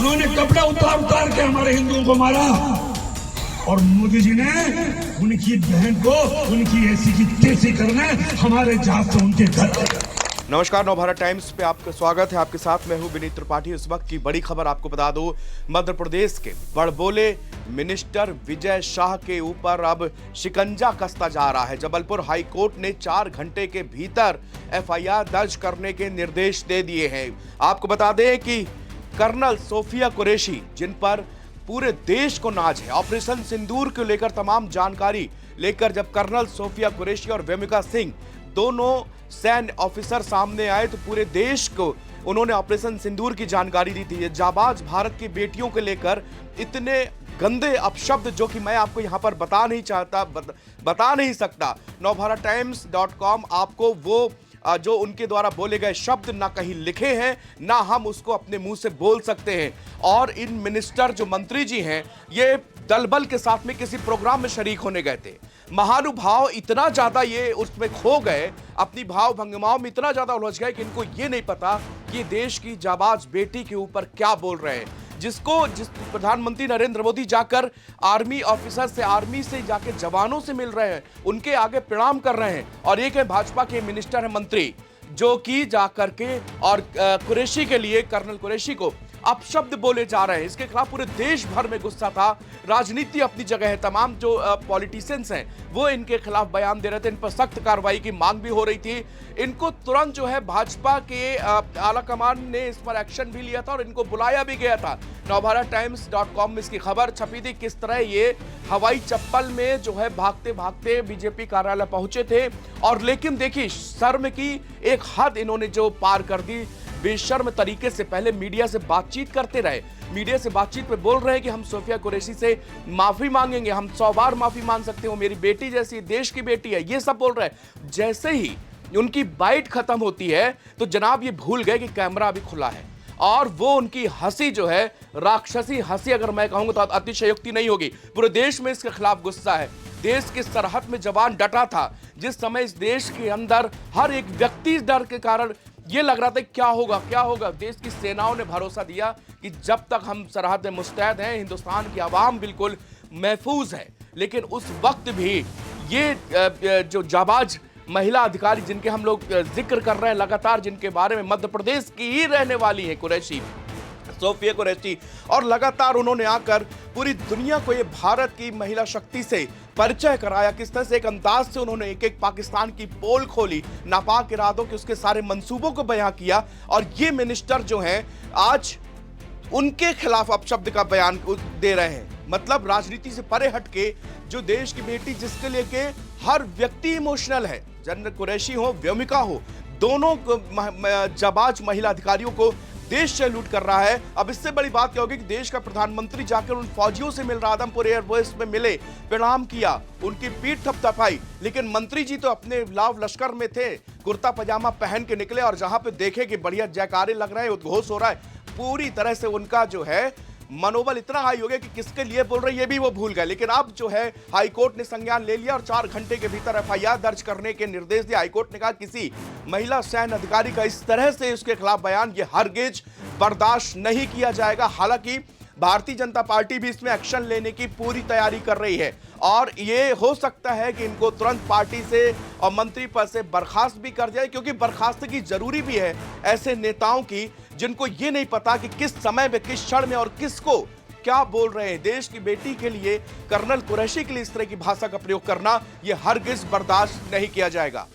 उन्होंने कपड़ा उतार उतार के हमारे हिंदुओं को मारा, और मोदी जी ने उनकी बहन को उनकी ऐसी की तैसी करना हमारे जहाज से उनके घर। नमस्कार, नवभारत टाइम्स पे आपका स्वागत है। आपके साथ मैं हूं विनीत त्रिपाठी। इस वक्त की बड़ी खबर आपको बता दूं, मध्य प्रदेश के बड़बोले मिनिस्टर विजय शाह के ऊपर अब शिकंजा कसता जा रहा है। जबलपुर हाई कोर्ट ने 4 घंटे के भीतर एफआईआर दर्ज करने के निर्देश दे दिए हैं। आपको बता दें कि कर्नल सोफिया कुरैशी, जिन पर पूरे देश को नाज है, ऑपरेशन सिंदूर को लेकर तमाम जानकारी लेकर जब कर्नल सोफिया कुरैशी और वेमिका सिंह दोनों सैन्य ऑफिसर सामने आए तो पूरे देश को उन्होंने ऑपरेशन सिंदूर की जानकारी दी थी। ये जाबाज भारत की बेटियों को लेकर इतने गंदे अपशब्द जो कि मैं आपको यहां पर बता नहीं सकता। navbharattimes.com आपको वो जो उनके द्वारा बोले गए शब्द ना कहीं लिखे हैं, ना हम उसको अपने मुंह से बोल सकते हैं। और इन मिनिस्टर जो मंत्री जी हैं, ये दल बल के साथ में किसी प्रोग्राम में शरीक होने गए थे। महानुभाव इतना ज्यादा ये उसमें खो गए, अपनी भाव भंगिमाओं में इतना ज्यादा उलझ गए कि इनको ये नहीं पता कि देश की जाबाज बेटी के ऊपर क्या बोल रहे हैं। जिस प्रधानमंत्री नरेंद्र मोदी जाकर आर्मी ऑफिसर से, आर्मी से जाकर जवानों से मिल रहे हैं, उनके आगे प्रणाम कर रहे हैं, और एक है भाजपा के मिनिस्टर है, मंत्री, जो कि जाकर के और कुरैशी के लिए, कर्नल कुरैशी को अपशब्द बोले जा रहे हैं। इसके खिलाफ पूरे देश भर में गुस्सा था। राजनीति अपनी जगह है, तमाम जो पॉलिटिशियंस हैं वो इनके खिलाफ बयान दे रहे थे, इन पर सख्त कार्रवाई की मांग भी हो रही थी। इनको तुरंत जो है भाजपा के आला कमान ने इस पर एक्शन भी लिया था और इनको बुलाया भी गया था। navbharattimes.com में इसकी खबर छपी थी, किस तरह ये हवाई चप्पल में जो है भागते भागते बीजेपी कार्यालय पहुंचे थे। और लेकिन देखिए, शर्म की एक हद इन्होंने जो पार कर दी। बेशर्म तरीके से पहले मीडिया से बातचीत करते रहे, मीडिया से बातचीत पे बोल रहे हैं कि हम सोफिया कुरैशी से माफी मांगेंगे, हम 100 बार माफी मांग सकते हो, मेरी बेटी जैसी, देश की बेटी है, ये सब बोल रहे हैं। जैसे ही उनकी बाइट खत्म होती है तो जनाब ये भूल गए कि कैमरा अभी खुला है, और वो उनकी हंसी जो है, राक्षसी हंसी अगर मैं कहूंगा तो अतिशयोक्ति नहीं होगी। पूरे देश में इसके खिलाफ गुस्सा है। देश की सरहद में जवान डटा था। जिस समय इस देश के अंदर हर एक व्यक्ति डर के कारण ये लग रहा था क्या होगा क्या होगा, देश की सेनाओं ने भरोसा दिया कि जब तक हम सरहद में मुस्तैद हैं, हिंदुस्तान की आवाम बिल्कुल महफूज है। लेकिन उस वक्त भी ये जो जाबाज महिला अधिकारी जिनके हम लोग जिक्र कर रहे हैं लगातार, जिनके बारे में मध्य प्रदेश की ही रहने वाली है कुरैशी, सोफिया कुरैशी, और लगातार उन्होंने आकर पूरी दुनिया को ये भारत की महिला शक्ति से परिचय कराया। किस तरह से एक अंदाज से उन्होंने एक एक पाकिस्तान की पोल खोली, नापाक इरादों के उसके सारे मंसूबों को बयां किया। और ये मिनिस्टर जो हैं आज उनके खिलाफ अपशब्द का बयान दे रहे हैं। मतलब राजनीति से परे हटके जो देश की बेटी, जिसके लिए के हर व्यक्ति इमोशनल है, जनरल कुरैशी हो, व्योमिका हो, दोनों जाबाज महिला अधिकारियों को देश सैल्यूट कर रहा है। अब इससे बड़ी बात क्या होगी कि देश का प्रधानमंत्री जाकर उन फौजियों से मिल रहा, आदमपुर एयरबेस में मिले, प्रणाम किया, उनकी पीठ थपथपाई। लेकिन मंत्री जी तो अपने लाव लश्कर में थे, कुर्ता पजामा पहन के निकले, और जहां पे देखे कि बढ़िया जयकारे लग रहे हैं, उद्घोष हो रहा है, पूरी तरह से उनका जो है मनोबल इतना हाई हो गया कि किसके लिए बोल रहे हैं ये भी वो भूल गए। लेकिन अब जो है हाईकोर्ट ने संज्ञान ले लिया और 4 घंटे के भीतर एफआईआर दर्ज करने के निर्देश दिए। हाईकोर्ट ने कहा किसी महिला सैन्य अधिकारी का इस तरह से उसके खिलाफ बयान ये हरगिज बर्दाश्त नहीं किया जाएगा। हालांकि भारतीय जनता पार्टी भी इसमें एक्शन लेने की पूरी तैयारी कर रही है, और ये हो सकता है कि इनको तुरंत पार्टी से और मंत्री पद से बर्खास्त भी कर जाए, क्योंकि बर्खास्तगी जरूरी भी है ऐसे नेताओं की जिनको ये नहीं पता कि किस समय में, किस क्षण में और किसको क्या बोल रहे हैं। देश की बेटी के लिए, कर्नल कुरैशी के लिए इस तरह की भाषा का प्रयोग करना ये हरगिज बर्दाश्त नहीं किया जाएगा।